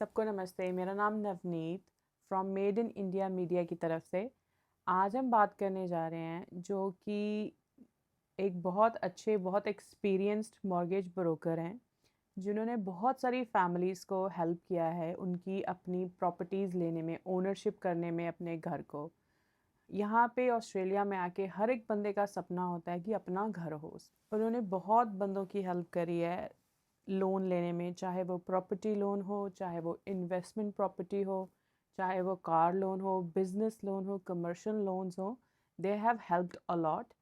सबको नमस्ते। मेरा नाम Navneet from made in India media की तरफ से। आज हम बात करने जा रहे हैं जो कि एक बहुत अच्छे, बहुत एक्सपीरियंस्ड मॉर्गेज ब्रोकर हैं, जिन्होंने बहुत सारी फैमिलीज़ को हेल्प किया है उनकी अपनी प्रॉपर्टीज़ लेने में, ओनरशिप करने में अपने घर को। यहाँ पे ऑस्ट्रेलिया में आके हर एक बंदे का सपना होता है कि अपना घर हो। उन्होंने बहुत बंदों की हेल्प करी है लोन लेने में, चाहे वो प्रॉपर्टी लोन हो, चाहे वो इन्वेस्टमेंट प्रॉपर्टी हो, चाहे वो कार लोन हो, बिजनेस लोन हो, कमर्शियल लोन्स हो। They have helped a lot.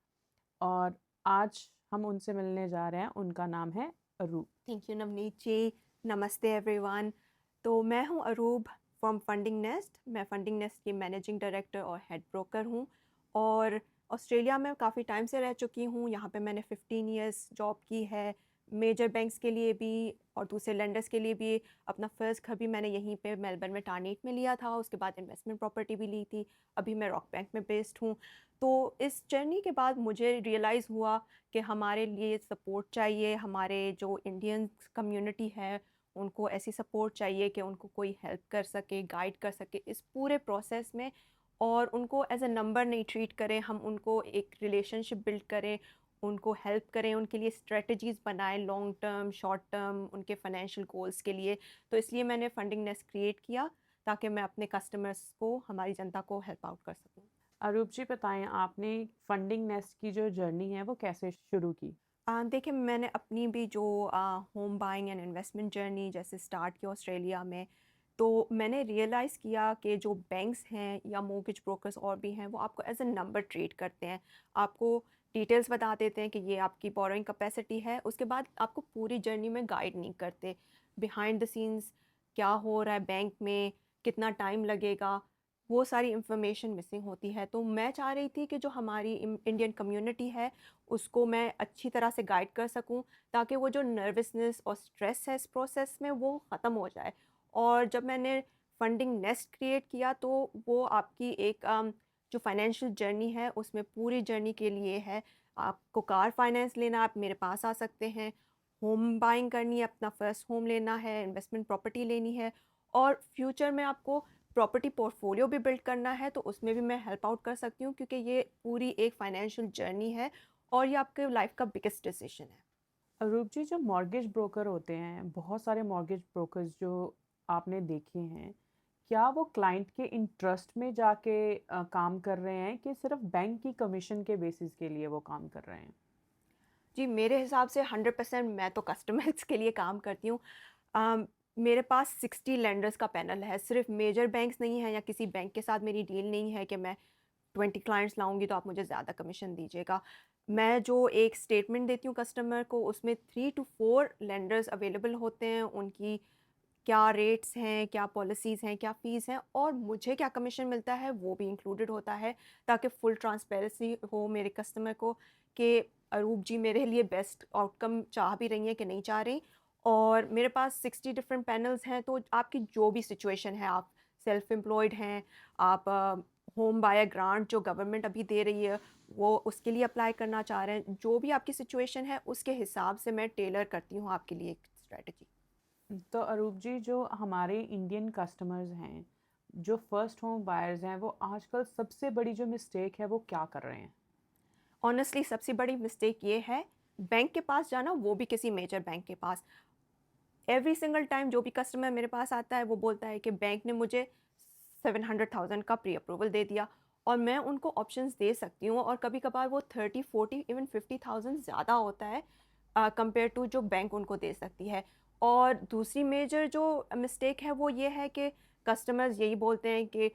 और आज हम उनसे मिलने जा रहे हैं। उनका नाम है अरूप। थैंक यू नवनीत जी। नमस्ते एवरीवन। तो मैं हूं अरूप फ्रॉम फंडिंग नेस्ट। मैं फंडिंग नेस्ट की मैनेजिंग डायरेक्टर और हेड ब्रोकर हूं और ऑस्ट्रेलिया में काफ़ी टाइम से रह चुकी हूं। यहाँ पे मैंने 15 इयर्स जॉब की है, मेजर बैंक्स के लिए भी और दूसरे लेंडर्स के लिए भी। अपना फर्स्ट घर भी मैंने यहीं पे मेलबर्न में टारनेट में लिया था, उसके बाद इन्वेस्टमेंट प्रॉपर्टी भी ली थी। अभी मैं रॉक बैंक में बेस्ड हूँ। तो इस जर्नी के बाद मुझे रियलाइज़ हुआ कि हमारे लिए सपोर्ट चाहिए। हमारे जो इंडियन कम्युनिटी है उनको ऐसी सपोर्ट चाहिए कि उनको कोई हेल्प कर सके, गाइड कर सके इस पूरे प्रोसेस में, और उनको एज अ नंबर नहीं ट्रीट करें। हम उनको एक रिलेशनशिप बिल्ड करें, उनको हेल्प करें, उनके लिए स्ट्रेटजीज़ बनाएं लॉन्ग टर्म, शॉर्ट टर्म, उनके फाइनेंशियल गोल्स के लिए। तो इसलिए मैंने फंडिंग नेस्ट क्रिएट किया ताकि मैं अपने कस्टमर्स को, हमारी जनता को हेल्प आउट कर सकूँ। अरूप जी, बताएं आपने फंडिंग नेस्ट की जो जर्नी है वो कैसे शुरू की? देखिए, मैंने अपनी भी जो home buying and investment journey जैसे स्टार्ट की ऑस्ट्रेलिया में, तो मैंने रियलाइज़ किया कि जो बैंक्स हैं या मोर्गेज ब्रोकर्स और भी हैं, वो आपको एज अ नंबर ट्रीट करते हैं। आपको डिटेल्स बता देते हैं कि ये आपकी बोरोइंग कैपेसिटी है, उसके बाद आपको पूरी जर्नी में गाइड नहीं करते। बिहाइंड द सीन्स क्या हो रहा है बैंक में, कितना टाइम लगेगा, वो सारी इंफॉर्मेशन मिसिंग होती है। तो मैं चाह रही थी कि जो हमारी इंडियन कम्युनिटी है उसको मैं अच्छी तरह से गाइड कर सकूं, ताकि वो जो नर्वसनेस और स्ट्रेस है इस प्रोसेस में वो ख़त्म हो जाए। और जब मैंने फंडिंग नेस्ट क्रिएट किया तो वो आपकी एक जो फाइनेंशियल जर्नी है उसमें पूरी जर्नी के लिए है। आपको कार फाइनेंस लेना, आप मेरे पास आ सकते हैं। होम बाइंग करनी है, अपना फर्स्ट होम लेना है, इन्वेस्टमेंट प्रॉपर्टी लेनी है, और फ्यूचर में आपको प्रॉपर्टी पोर्टफोलियो भी बिल्ड करना है, तो उसमें भी मैं हेल्प आउट कर सकती हूँ, क्योंकि ये पूरी एक फाइनेंशियल जर्नी है और ये आपके लाइफ का बिगेस्ट डिसीजन है। अरूप जी, जो मॉर्गेज ब्रोकर होते हैं, बहुत सारे मॉर्गेज ब्रोकर्स जो आपने देखे हैं, क्या वो क्लाइंट के इंटरेस्ट में जाके काम कर रहे हैं कि सिर्फ बैंक की कमीशन के बेसिस के लिए वो काम कर रहे हैं? जी, मेरे हिसाब से 100% मैं तो कस्टमर्स के लिए काम करती हूँ। अम, मेरे पास 60 लेंडर्स का पैनल है, सिर्फ मेजर बैंक्स नहीं है या किसी बैंक के साथ मेरी डील नहीं है कि मैं 20 क्लाइंट्स लाऊंगी तो आप मुझे ज़्यादा कमीशन दीजिएगा। मैं जो एक स्टेटमेंट देती हूँ कस्टमर को, उसमें 3 टू 4 लेंडर्स अवेलेबल होते हैं, उनकी क्या रेट्स हैं, क्या पॉलिसीज़ हैं, क्या फ़ीस हैं, और मुझे क्या कमीशन मिलता है वो भी इंक्लूडेड होता है, ताकि फुल ट्रांसपेरेंसी हो मेरे कस्टमर को कि अरूप जी मेरे लिए बेस्ट आउटकम चाह भी रही हैं कि नहीं चाह रही। और मेरे पास 60 डिफरेंट पैनल्स हैं, तो आपकी जो भी सिचुएशन है, आप सेल्फ एम्प्लॉयड हैं, आप होम बायर ग्रांट जो गवर्नमेंट अभी दे रही है वो उसके लिए अप्लाई करना चाह रहे हैं, जो भी आपकी सिचुएशन है उसके हिसाब से मैं टेलर करती हूँ आपके लिए एक स्ट्रेटजी। तो अरूप जी, जो हमारे इंडियन कस्टमर्स हैं, जो फर्स्ट होम बायर्स हैं, वो आजकल सबसे बड़ी जो मिस्टेक है वो क्या कर रहे हैं? ऑनेस्टली सबसे बड़ी मिस्टेक ये है बैंक के पास जाना, वो भी किसी मेजर बैंक के पास। एवरी सिंगल टाइम जो भी कस्टमर मेरे पास आता है वो बोलता है कि बैंक ने मुझे 700,000 का प्री अप्रूवल दे दिया, और मैं उनको ऑप्शंस दे सकती हूँ, और कभी कभार वो 30, 40, इवन 50,000 ज़्यादा होता है कंपेयर टू जो बैंक उनको दे सकती है। और दूसरी मेजर जो मिस्टेक है वो ये है कि कस्टमर्स यही बोलते हैं कि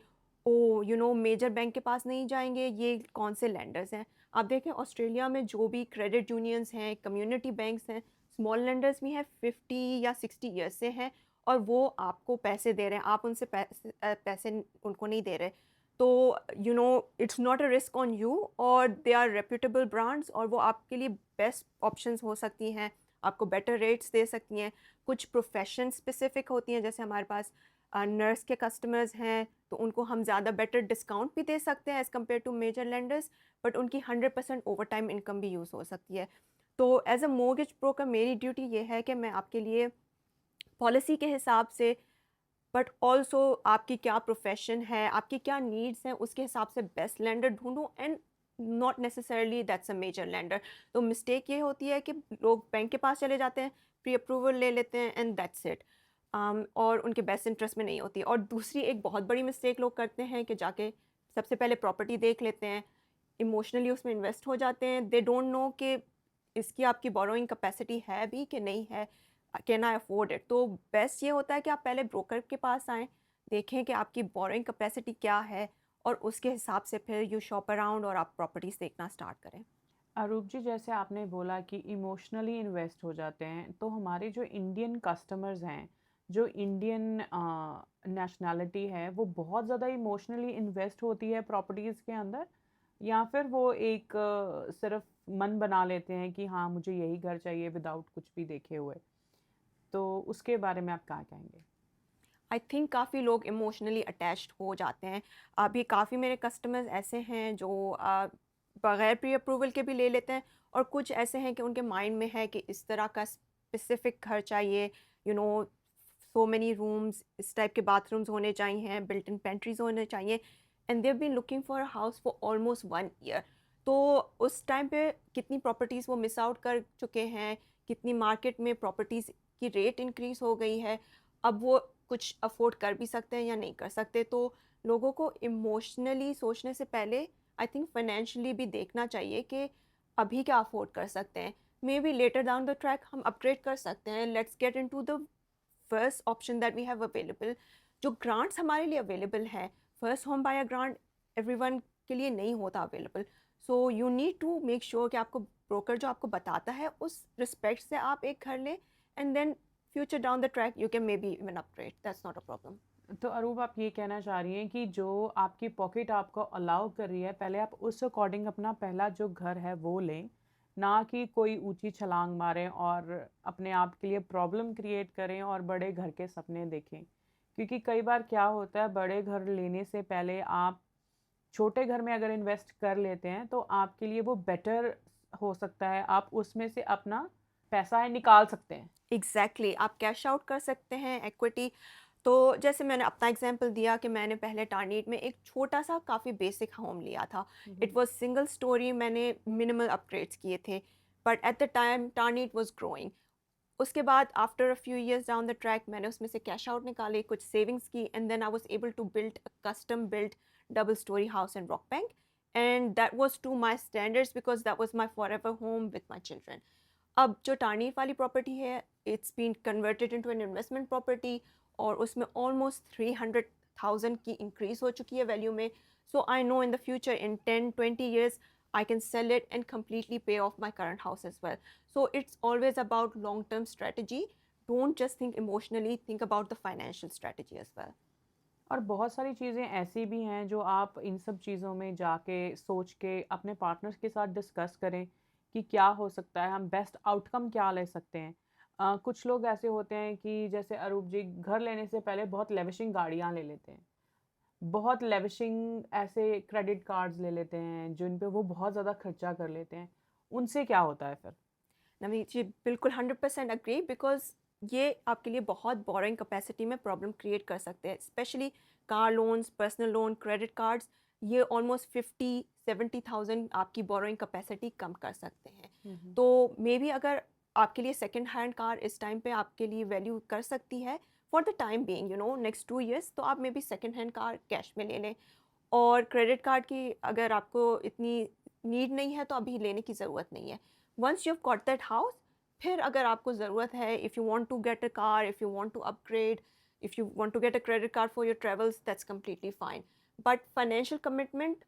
ओ मेजर बैंक के पास नहीं जाएंगे, ये कौन से लैंडर्स हैं। आप देखें ऑस्ट्रेलिया में जो भी क्रेडिट यूनियंस हैं, कम्युनिटी बैंक्स हैं, स्मॉल लेंडर्स भी हैं, 50 या 60 ईयर्स से हैं, और वो आपको पैसे दे रहे हैं, आप उनसे पैसे उनको नहीं दे रहे। तो it's not a risk on you, और दे आर रेप्यूटेबल ब्रांड्स, और वो आपके लिए बेस्ट ऑप्शंस हो सकती हैं, आपको बेटर रेट्स दे सकती हैं। कुछ प्रोफेशन स्पेसिफिक होती हैं, जैसे हमारे पास नर्स के कस्टमर्स हैं, तो उनको हम ज़्यादा बेटर डिस्काउंट भी दे सकते हैं as compare to major lenders, but उनकी 100% ओवर टाइम इनकम भी यूज़ हो सकती है। तो एज अ मोर्गेज ब्रोकर मेरी ड्यूटी ये है कि मैं आपके लिए पॉलिसी के हिसाब से बट ऑल्सो आपकी क्या प्रोफेशन है, आपकी क्या नीड्स हैं, उसके हिसाब से बेस्ट लेंडर ढूंढो, and not necessarily that's a major lender. तो मिस्टेक ये होती है कि लोग बैंक के पास चले जाते हैं, प्री अप्रूवल ले लेते हैं, एंड दैट्स इट। और उनके बेस्ट इंटरेस्ट में नहीं होती। और दूसरी एक बहुत बड़ी मिस्टेक लोग करते हैं कि जाके सबसे पहले प्रॉपर्टी देख लेते हैं, इमोशनली उसमें इन्वेस्ट हो जाते हैं, दे डोंट नो कि इसकी आपकी बोरोइंग कैपेसिटी है भी कि नहीं है, कैन आई अफोर्ड इट। तो बेस्ट ये होता है कि आप पहले ब्रोकर के पास आएँ, देखें कि आपकी बोरोइंग कैपेसिटी क्या है, और उसके हिसाब से फिर यू शॉप अराउंड और आप प्रॉपर्टीज़ देखना स्टार्ट करें। अरूप जी, जैसे आपने बोला कि इमोशनली इन्वेस्ट हो जाते हैं, तो हमारे जो इंडियन कस्टमर्स हैं, जो इंडियन नेशनैलिटी है, वो बहुत ज़्यादा इमोशनली इन्वेस्ट होती है प्रॉपर्टीज़ के अंदर, या फिर वो एक सिर्फ मन बना लेते हैं कि हाँ मुझे यही घर चाहिए विदाउट कुछ भी देखे हुए। तो उसके बारे में आप क्या कहेंगे? आई थिंक काफ़ी लोग इमोशनली अटैच्ड हो जाते हैं। अभी काफ़ी मेरे कस्टमर्स ऐसे हैं जो बगैर प्री अप्रूवल के भी ले लेते हैं, और कुछ ऐसे हैं कि उनके माइंड में है कि इस तरह का स्पेसिफिक घर चाहिए, you know, so many rooms, इस टाइप के बाथरूम्स होने चाहिए, बिल्ट इन पेंट्रीज होने चाहिए, and they've been looking for a house for almost 1 year. तो उस टाइम पे कितनी प्रॉपर्टीज़ वो मिस आउट कर चुके हैं, कितनी मार्केट में प्रॉपर्टीज़ की रेट इंक्रीज़ हो गई है, अब वो कुछ अफ़ोर्ड कर भी सकते हैं या नहीं कर सकते। तो लोगों को इमोशनली सोचने से पहले आई थिंक फाइनेंशियली भी देखना चाहिए कि अभी क्या अफ़ोर्ड कर सकते हैं। Maybe later down the track हम अपग्रेड कर सकते हैं। Let's get into the first option that we have available. जो ग्रांट्स हमारे लिए अवेलेबल हैं, first home buyer grant everyone के लिए नहीं होता available. So you need to make sure कि आपको ब्रोकर जो आपको बताता है उस रिस्पेक्ट से आप एक घर लें, and then future down the track you can maybe even upgrade, that's not a problem. तो अरूप, आप ये कहना चाह रही हैं कि जो आपकी पॉकेट आपको अलाउ कर रही है, पहले आप उस अकॉर्डिंग अपना पहला जो घर है वो लें, ना कि कोई ऊंची छलांग मारें और अपने आप के लिए प्रॉब्लम क्रिएट करें और बड़े घर के सपने देखें। क्योंकि कई बार क्या होता है, बड़े घर लेने से पहले आप छोटे घर में अगर इन्वेस्ट कर लेते हैं तो आपके लिए वो बेटर हो सकता है, आप उसमें से अपना पैसा है निकाल सकते हैं। एग्जैक्टली आप कैश आउट कर सकते हैं इक्विटी। तो जैसे मैंने अपना एग्जांपल दिया कि मैंने पहले टारनीट में एक छोटा सा काफ़ी बेसिक होम लिया था। इट वाज सिंगल स्टोरी, मैंने मिनिमल अपग्रेड्स किए थे, but at the time internet was growing. उसके बाद after a few years down the track मैंने उसमें से कैश आउट निकाले, कुछ सेविंग्स की, and then I was able to build a custom built double story house in Rock Bank, and that was to my standards because that was my forever home with my children. अब जो टारनीट वाली property है, it's been converted into an investment property, और उसमें almost 300,000 की increase हो चुकी है वैल्यू में। So I know in the future in 10-20 years I can sell it and completely pay off my current house as well. So it's always about long-term strategy. Don't just think emotionally, think about the financial strategy as well. और बहुत सारी चीज़ें ऐसी भी हैं जो आप इन सब चीज़ों में जाके सोच के अपने पार्टनर्स के साथ डिस्कस करें कि क्या हो सकता है, हम बेस्ट आउटकम क्या ले सकते हैं। कुछ लोग ऐसे होते हैं कि जैसे अरूप जी घर लेने से पहले बहुत लेविशिंग गाड़ियाँ ले लेते हैं, बहुत लेविशिंग ऐसे क्रेडिट कार्ड्स ले लेते हैं जिन पे वो बहुत ज़्यादा खर्चा कर लेते हैं। उनसे क्या होता है फिर? नवनीत जी बिल्कुल 100% अग्री, बिकॉज ये आपके लिए बहुत बोरिंग कैपेसिटी में प्रॉब्लम क्रिएट कर सकते हैं, specially car loans, personal loan, credit cards. ये ऑलमोस्ट 50-70,000 आपकी बोरोइंग कैपेसिटी कम कर सकते हैं। तो मे बी अगर आपके लिए सेकेंड हैंड कार इस टाइम पे आपके लिए वैल्यू कर सकती है for the time being, you know, next 2 years, तो आप may be second hand car cash में ले लें। और क्रेडिट कार्ड की अगर आपको इतनी नीड नहीं है तो अभी लेने की ज़रूरत नहीं है। Once you have got that house, फिर अगर आपको ज़रूरत है, if you want to get a car, if you want to upgrade, if you want to get a credit card for your travels, that's completely fine. But financial commitment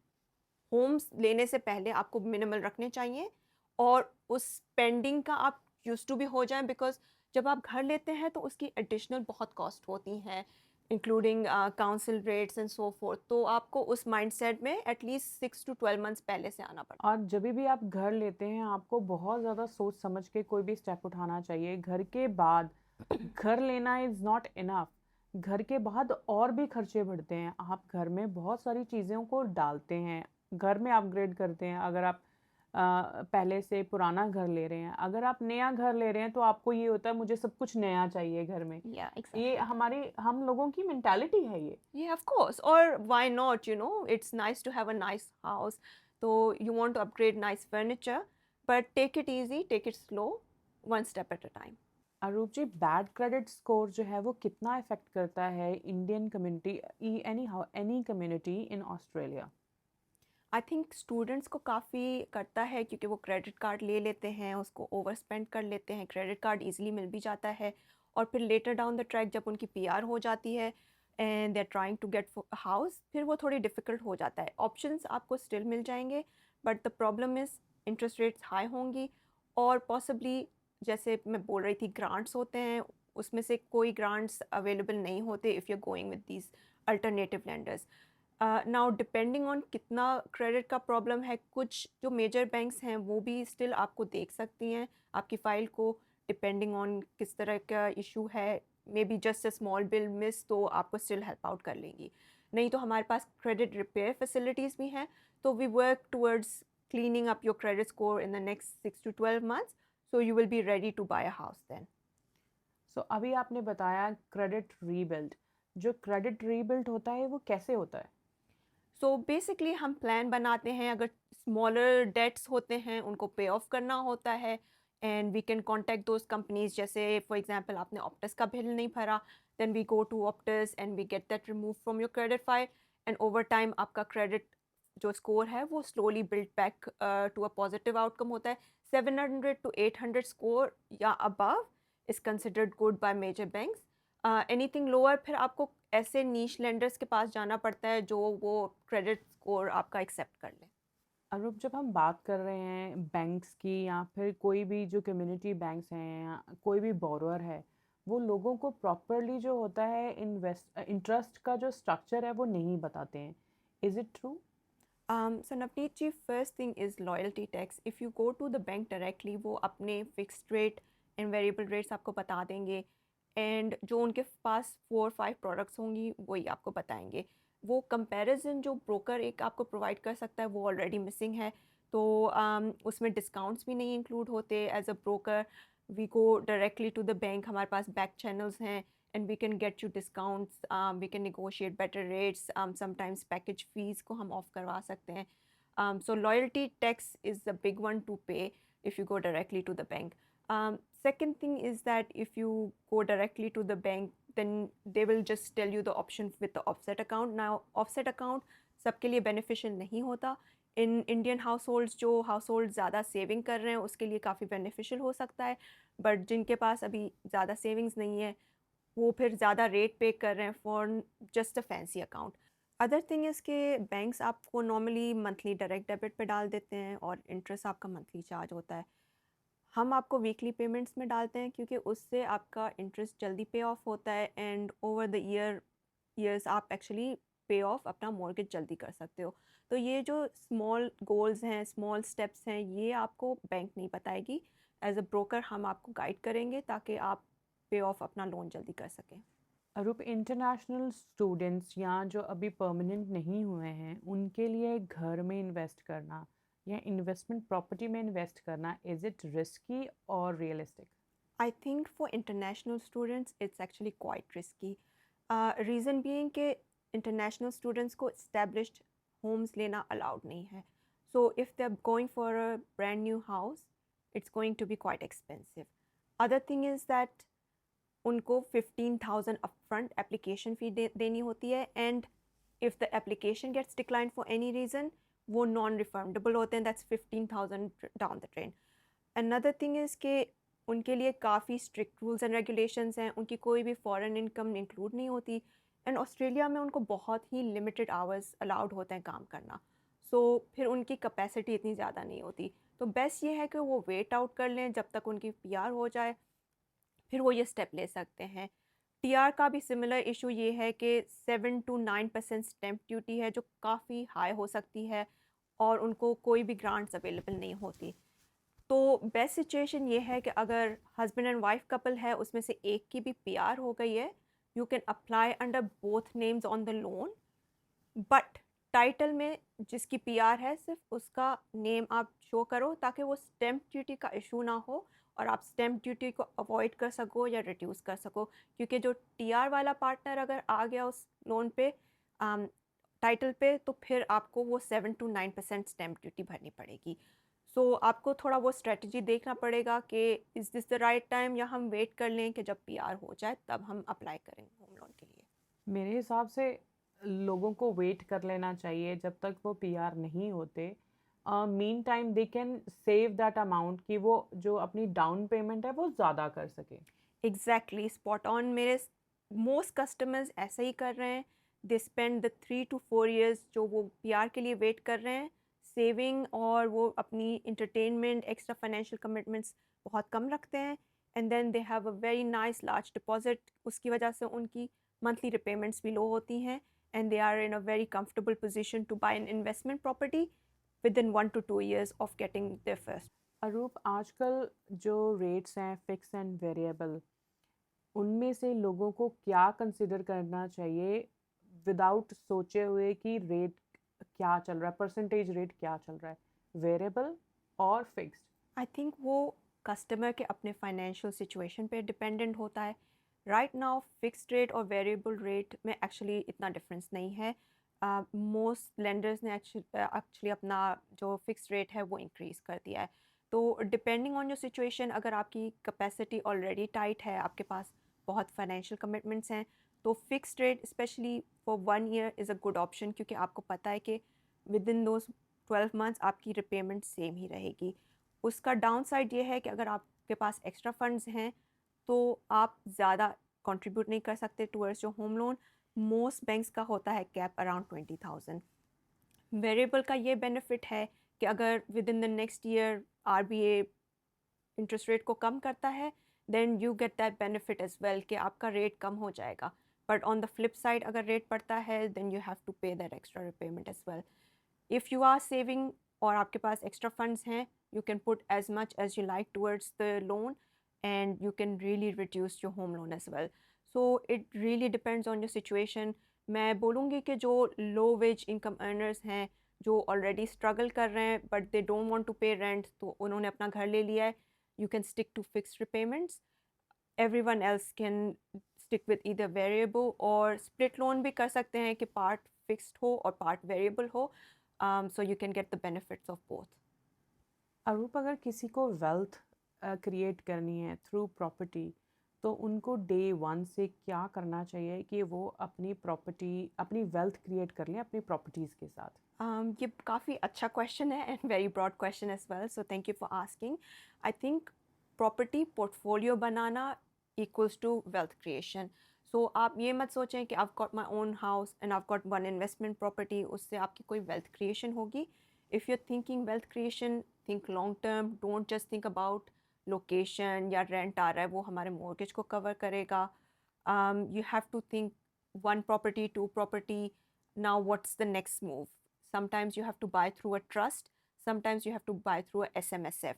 homes लेने से पहले आपको minimal रखने चाहिए, और उस spending का आप यूज टू भी हो जाएं, बिकॉज जब आप घर लेते हैं तो उसकी एडिशनल बहुत कॉस्ट होती हैं, including council rates and so fourth. तो आपको उस माइंडसेट में एटलीस्ट 6 to 12 months पहले से आना पड़ता और जब भी आप घर लेते हैं आपको बहुत ज़्यादा सोच समझ के कोई भी स्टेप उठाना चाहिए। घर के बाद घर लेना इज़ नॉट इनफ, घर के बाद और भी खर्चे बढ़ते हैं। आप घर में बहुत सारी चीज़ों को डालते हैं, घर में अपग्रेड करते हैं। अगर आप पहले से पुराना घर ले रहे हैं। अगर आप नया घर ले रहे हैं तो आपको ये होता है मुझे सब कुछ नया चाहिए घर में। Yeah, ये exactly. हम लोगों की मेंटालिटी है ये। Yeah, of course. Or why not? It's nice to have a nice house. So you want to upgrade nice furniture, but take it easy, take it slow, one step at a time. Arup ji, bad credit score जो है वो कितना effect करता है Indian community, any community in Australia? I think students को काफ़ी करता है क्योंकि वो क्रेडिट कार्ड ले लेते हैं, उसको ओवर स्पेंड कर लेते हैं, क्रेडिट कार्ड इजीली मिल भी जाता है और फिर लेटर डाउन द ट्रैक जब उनकी पीआर हो जाती है and they are trying to get house, फिर वो थोड़ी डिफ़िकल्ट हो जाता है। ऑप्शंस आपको स्टिल मिल जाएंगे but the problem is interest rates high होंगी और पॉसिबली जैसे मैं बोल रही थी ग्रांट्स होते हैं, उसमें से कोई ग्रांट्स अवेलेबल नहीं होते if you are going with these alternative lenders. Now depending on कितना क्रेडिट का प्रॉब्लम है, कुछ जो मेजर बैंक्स हैं वो भी स्टिल आपको देख सकती हैं आपकी फ़ाइल को, डिपेंडिंग ऑन किस तरह का इशू है। May be just a small bill miss तो आपको स्टिल हेल्प आउट कर लेंगी। नहीं तो हमारे पास क्रेडिट रिपेयर फैसिलिटीज़ भी हैं, तो we work towards cleaning up your credit score in the next 6 to 12 months, so you will be ready to buy a house then. सो अभी आपने बताया क्रेडिट रीबिल्ड। जो क्रेडिट रीबिल्ड होता है वो कैसे होता है? सो बेसिकली हम प्लान बनाते हैं, अगर स्मॉलर डेट्स होते हैं उनको पे ऑफ करना होता है and we can contact those companies. जैसे फॉर एग्जांपल आपने ऑप्टस का बिल नहीं भरा, then we go to Optus and we get that remove from your credit file and over time आपका क्रेडिट जो स्कोर है वो slowly build back to a positive outcome होता है। 700 to 800 स्कोर या above is considered good by major banks. Anything lower फिर आपको ऐसे नीश लेंडर्स के पास जाना पड़ता है जो वो क्रेडिट स्कोर आपका एक्सेप्ट कर ले। अरूप, जब हम बात कर रहे हैं बैंक्स की या फिर कोई भी जो कम्युनिटी बैंक्स हैं या कोई भी बोरोअर है, वो लोगों को प्रॉपरली जो होता है इंटरेस्ट का जो स्ट्रक्चर है वो नहीं बताते हैं। Is it true? So Navneet ji, first thing is loyalty tax. If you go to the bank directly, वो अपने fixed rate and variable rates आपको बता देंगे and जो उनके पास 4-5 products होंगी वही आपको बताएंगे। वो comparison जो broker एक आपको provide कर सकता है वो already missing है, तो उसमें discounts भी नहीं include होते। As a broker we go directly to the bank, हमारे पास back channels हैं and we can get you discounts, we can negotiate better rates, sometimes package fees को हम off करवा सकते हैं। So loyalty tax is the big one to pay if you go directly to the bank. Second thing is that if you go directly to the bank, then they will just tell you the option with the offset account. Now offset account सबके लिए beneficial नहीं होता। In Indian households जो household ज़्यादा saving कर रहे हैं उसके लिए काफ़ी बेनिफिशियल हो सकता है, बट जिनके पास अभी ज़्यादा सेविंग्स नहीं है वो फिर ज़्यादा रेट पे कर रहे हैं for just a fancy account. Other thing is के बैंक्स आपको नॉर्मली मंथली डायरेक्ट डेबिट पे डाल देते हैं और इंटरेस्ट आपका मंथली चार्ज होता है। हम आपको वीकली पेमेंट्स में डालते हैं क्योंकि उससे आपका इंटरेस्ट जल्दी पे ऑफ होता है एंड ओवर द ईयर्स आप एक्चुअली पे ऑफ अपना मॉर्गेज जल्दी कर सकते हो। तो ये जो स्मॉल गोल्स हैं, स्मॉल स्टेप्स हैं, ये आपको बैंक नहीं बताएगी। एज अ ब्रोकर हम आपको गाइड करेंगे ताकि आप पे ऑफ अपना लोन जल्दी कर सकें। अरूप, इंटरनेशनल स्टूडेंट्स या जो अभी परमानेंट नहीं हुए हैं उनके लिए घर में इन्वेस्ट करना या इन्वेस्टमेंट प्रॉपर्टी में इन्वेस्ट करना, इज इट रिस्की और realistic? I think for international students it's actually quite risky. Reason being कि international students को established homes लेना allowed नहीं है. So if they're going for a brand new house, it's going to be quite expensive. Other thing is that उनको 15,000 upfront application fee देनी होती है and if the application gets declined for any reason वो non-refundable होते हैं, that's 15,000 down the drain. Another thing is कि उनके लिए काफ़ी स्ट्रिक्ट रूल्स एंड रेगुलेशंस हैं, उनकी कोई भी फॉरेन इनकम इंक्लूड नहीं होती एंड ऑस्ट्रेलिया में उनको बहुत ही लिमिटेड आवर्स अलाउड होते हैं काम करना, सो फिर उनकी कैपेसिटी इतनी ज़्यादा नहीं होती। तो बेस्ट ये है कि वो वेट आउट कर लें जब तक उनकी पीआर हो जाए, फिर वो ये स्टेप ले सकते हैं। टीआर का भी सिमिलर इशू ये है कि 7 to 9% स्टैम्प ड्यूटी है जो काफ़ी हाई हो सकती है और उनको कोई भी ग्रांट्स अवेलेबल नहीं होती। तो बेस्ट सिचुएशन ये है कि अगर हस्बैंड एंड वाइफ कपल है उसमें से एक की भी पीआर हो गई है, you can apply under both names on the loan, but title में जिसकी पीआर है सिर्फ उसका नेम आप शो करो ताकि वो स्टैम्प ड्यूटी का इशू ना हो और आप स्टैम्प ड्यूटी को अवॉइड कर सको या रिड्यूस कर सको, क्योंकि जो टीआर वाला पार्टनर अगर आ गया उस लोन पे टाइटल पे, तो फिर आपको वो 7 to 9% स्टैम्प ड्यूटी भरनी पड़ेगी। सो आपको थोड़ा वो स्ट्रेटजी देखना पड़ेगा कि is this the right time, या हम वेट कर लें कि जब पीआर हो जाए तब हम अप्लाई करें होम लोन के लिए। मेरे हिसाब से लोगों को वेट कर लेना चाहिए जब तक वो पीआर नहीं होते। Mean time they can save that amount कि वो जो अपनी डाउन पेमेंट है वो ज़्यादा कर सके। Exactly spot on. मेरे मोस्ट कस्टमर्स ऐसे ही कर रहे हैं। They spend the 3 to 4 years जो वो पीआर के लिए वेट कर रहे हैं सेविंग, और वो अपनी इंटरटेनमेंट एक्स्ट्रा फाइनेंशियल कमिटमेंट्स बहुत कम रखते हैं, and then they have a very nice large deposit. उसकी वजह से उनकी मंथली रिपेमेंट्स भी लो होती हैं, and they are in a very comfortable position to buy an investment property with in 1 to 2 years of getting there first. Arup, आजकल जो रेट्स हैं फिक्स एंड वेरिएबल, उनमें से लोगों को क्या कंसिडर करना चाहिए विदाउट सोचे हुए कि रेट क्या चल रहा है, परसेंटेज रेट क्या चल रहा है, वेरिएबल और फिक्स्ड? आई थिंक वो कस्टमर के अपने फाइनेंशियल सिचुएशन पे डिपेंडेंट होता है। राइट नाउ फिक्स्ड रेट और वेरिएबल रेट में एक्चुअली इतना डिफरेंस नहीं है। मोस्ट लेंडर्स ने एक्चुअली अपना जो फिक्स्ड रेट है वो इंक्रीज़ कर दिया है। तो डिपेंडिंग ऑन योर सिचुएशन, अगर आपकी कैपेसिटी ऑलरेडी टाइट है, आपके पास बहुत फाइनेंशियल कमिटमेंट्स हैं, तो fixed rate specially for 1 year is a good option, क्योंकि आपको पता है कि विद इन दोज 12 months आपकी रिपेमेंट सेम ही रहेगी। उसका डाउन साइड ये है कि अगर आपके पास एक्स्ट्रा फंड्स हैं तो आप ज़्यादा कंट्रीब्यूट नहीं कर सकते towards your home loan. Most banks का होता है कैप अराउंड 20,000। वेरिएबल का ये बेनिफिट है कि अगर within the next year RBA interest rate को कम करता है, then you get that benefit as well कि आपका रेट कम हो जाएगा। But on the flip side अगर रेट बढ़ता है then you have to pay that extra repayment as well. If you are saving और आपके पास एक्स्ट्रा फंड्स हैं, you can put as much as you like towards the loan, and you can really reduce your home loan as well. So it really depends on your situation. मैं बोलूँगी कि जो लो veg income earners हैं, जो already struggle कर रहे हैं but they don't want to pay rent, तो उन्होंने अपना घर ले लिया है, you can stick to fixed repayments. Everyone else can stick with either variable or split loan भी कर सकते हैं कि part fixed हो और part variable हो, so you can get the benefits of both. अरूप, अगर किसी को वेल्थ क्रिएट करनी है थ्रू प्रॉपर्टी, तो उनको डे वन से क्या करना चाहिए कि वो अपनी वेल्थ क्रिएट कर लें अपनी प्रॉपर्टीज़ के साथ? ये काफ़ी अच्छा क्वेश्चन है and very broad question as well, so thank you for asking. I think property portfolio बनाना equals to wealth creation. So आप ये मत सोचें कि I got my own house and I got one investment property, उससे आपकी कोई wealth creation होगी। If you are thinking wealth creation, think long term, don't just think about location या रेंट आ रहा है वो हमारे मॉर्गेज को कवर करेगा। You have to think one property, two property, now what's the next move? Sometimes you have to buy through a trust, sometimes you have to buy through a SMSF.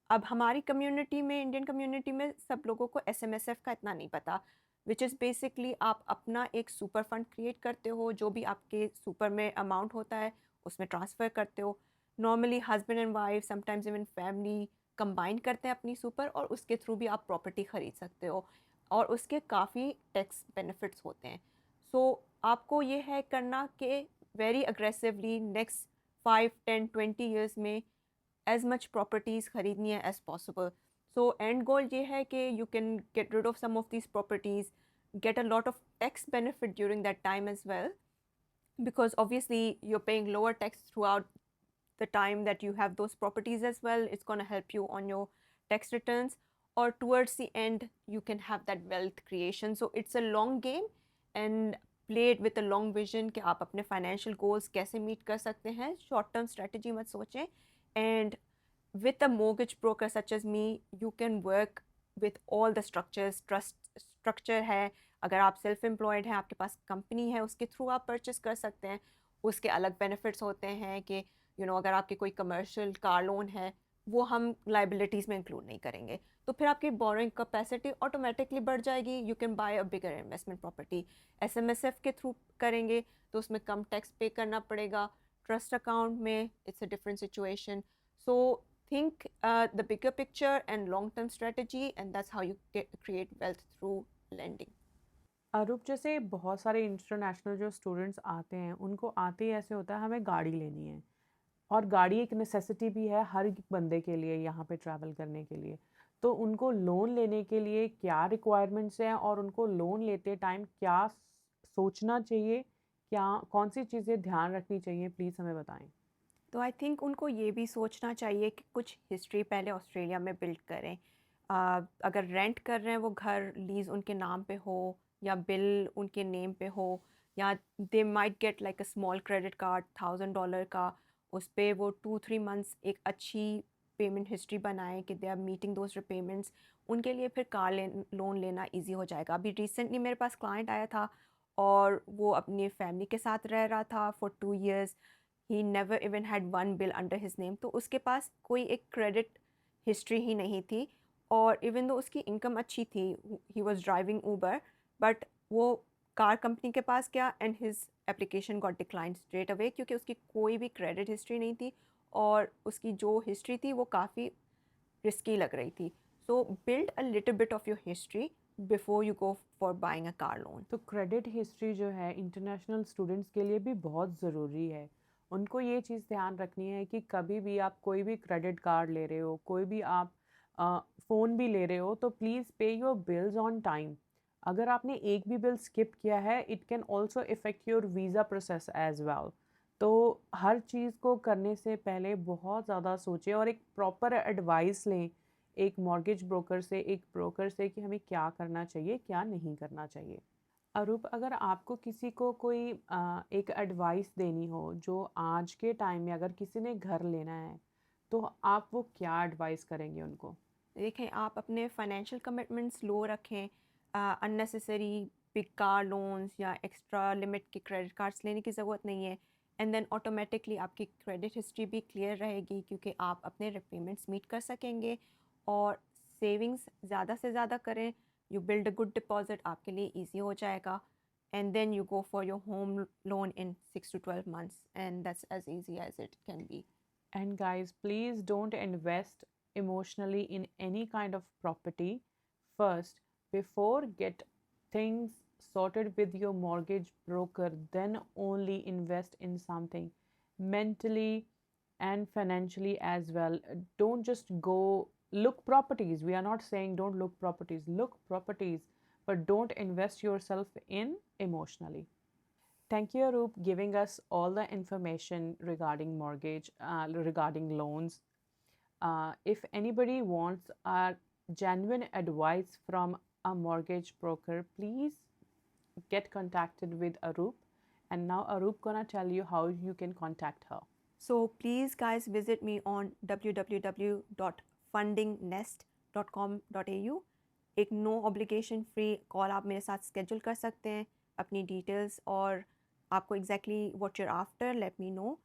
अब हमारी community में, Indian community में सब लोगों को SMSF का इतना नहीं पता, विच इज़ बेसिकली आप अपना एक सुपर फंड क्रिएट करते हो, जो भी आपके सुपर में अमाउंट होता है उसमें ट्रांसफ़र करते हो। Normally husband and wife, sometimes even family combine करते हैं अपनी सुपर, और उसके थ्रू भी आप प्रॉपर्टी ख़रीद सकते हो, और उसके काफ़ी टैक्स बेनिफिट्स होते हैं। सो आपको ये है करना कि वेरी अग्रेसिवली नेक्स्ट 5, 10, 20 years में एज मच प्रॉपर्टीज़ खरीदनी है as possible. So end goal ये है कि you can get rid of some of these properties, get a lot of tax benefit during that time as well, because obviously you're paying lower tax throughout the time that you have those properties as well. It's going to help you on your tax returns, or towards the end you can have that wealth creation. So it's a long game, and play it with a long vision कि आप अपने financial goals कैसे meet कर सकते हैं। short term strategy मत सोचें, and with a mortgage broker such as me you can work with all the structures। trust structure है, अगर आप सेल्फ एम्प्लॉयड हैं, आपके पास कंपनी है, उसके थ्रू आप परचेस कर सकते हैं। उसके अलग बेनिफिट्स होते हैं कि अगर आपके कोई कमर्शियल कार लोन है वो हम लाइबिलिटीज़ में इंक्लूड नहीं करेंगे, तो फिर आपकी बोरोइंग कैपेसिटी ऑटोमेटिकली बढ़ जाएगी। You can buy a bigger investment property. SMSF के थ्रू करेंगे तो उसमें कम टैक्स पे करना पड़ेगा, ट्रस्ट अकाउंट में it's a different situation. So think the bigger picture and long-term strategy, and that's how you create wealth through lending. अरूप, जैसे बहुत सारे इंटरनेशनल जो स्टूडेंट्स आते हैं उनको आते ही ऐसे होता है हमें गाड़ी लेनी है, और गाड़ी एक नेसेसिटी भी है हर एक बंदे के लिए यहाँ पे ट्रैवल करने के लिए। तो उनको लोन लेने के लिए क्या रिक्वायरमेंट्स हैं और उनको लोन लेते टाइम क्या सोचना चाहिए, क्या कौन सी चीज़ें ध्यान रखनी चाहिए, प्लीज़ हमें बताएं। तो आई थिंक उनको ये भी सोचना चाहिए कि कुछ हिस्ट्री पहले ऑस्ट्रेलिया में बिल्ड करें. अगर रेंट कर रहे हैं वो घर, लीज उनके नाम पे हो या बिल उनके नेम पे हो, या they might get like a small credit card $1,000 का, उस पर वो 2-3 मंथ्स एक अच्छी पेमेंट हिस्ट्री बनाएं कि they are meeting those repayments. उनके लिए फिर लोन लेना इजी हो जाएगा. अभी रिसेंटली मेरे पास क्लाइंट आया था और वो अपनी फैमिली के साथ रह रहा था for 2 years. He never even had one bill under his name. तो उसके पास कोई एक क्रेडिट हिस्ट्री ही नहीं थी, और इवन दो उसकी इनकम अच्छी थी, he was driving Uber, but वो कार कंपनी के पास गया and his application got declined straight away क्योंकि उसकी कोई भी क्रेडिट हिस्ट्री नहीं थी और उसकी जो हिस्ट्री थी वो काफ़ी रिस्की लग रही थी. सो build a little bit of your history before you go for buying a car loan. तो क्रेडिट हिस्ट्री जो है इंटरनेशनल स्टूडेंट्स के लिए भी बहुत ज़रूरी है। उनको ये चीज़ ध्यान रखनी है कि कभी भी आप कोई भी क्रेडिट कार्ड ले रहे हो, कोई भी आप फ़ोन भी ले रहे हो, तो प्लीज़ पे योर बिल्स ऑन टाइम। अगर आपने एक भी बिल स्किप किया है, it can also affect your visa process as well. तो हर चीज़ को करने से पहले बहुत ज़्यादा सोचें और एक प्रॉपर एडवाइस लें एक मॉर्गेज ब्रोकर से, एक ब्रोकर से, कि हमें क्या करना चाहिए, क्या नहीं करना चाहिए। अरूप, अगर आपको किसी को कोई एक एडवाइस देनी हो जो आज के टाइम में अगर किसी ने घर लेना है, तो आप वो क्या एडवाइस करेंगे उनको? देखें, आप अपने फाइनेंशियल कमिटमेंट्स लो रखें. अननेसेसरी बिग कार लोन्स या एक्स्ट्रा लिमिट के क्रेडिट कार्ड्स लेने की ज़रूरत नहीं है. एंड देन ऑटोमेटिकली आपकी क्रेडिट हिस्ट्री भी क्लियर रहेगी क्योंकि आप अपने रिपेमेंट्स मीट कर सकेंगे. और सेविंग्स ज़्यादा से ज़्यादा करें. You build a good deposit, आपके लिए ईजी हो जाएगा. And then you go for your home loan in 6 to 12 months, and that's as easy as it can be. And guys, please don't invest emotionally in any kind of property. First, before get things sorted with your mortgage broker, then only invest in something mentally and financially as well. Don't just go look properties. We are not saying don't look properties. Look properties, but don't invest yourself in emotionally. Thank you, Arup, giving us all the information regarding mortgage, regarding loans. If anybody wants a genuine advice from a mortgage broker, please get contacted with Arup. And now Arup gonna tell you how you can contact her. So please guys visit me on www.fundingnest.com.au. एक no obligation free call आप मेरे साथ schedule कर सकते हैं. अपनी details और आपको exactly what you're after let me know.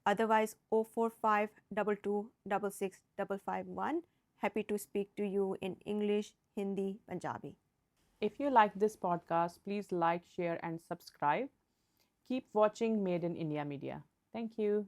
Otherwise 04522665551. Happy to speak to you in English, Hindi, Punjabi. If you like this podcast, please like, share, and subscribe. Keep watching Made in India Media. Thank you.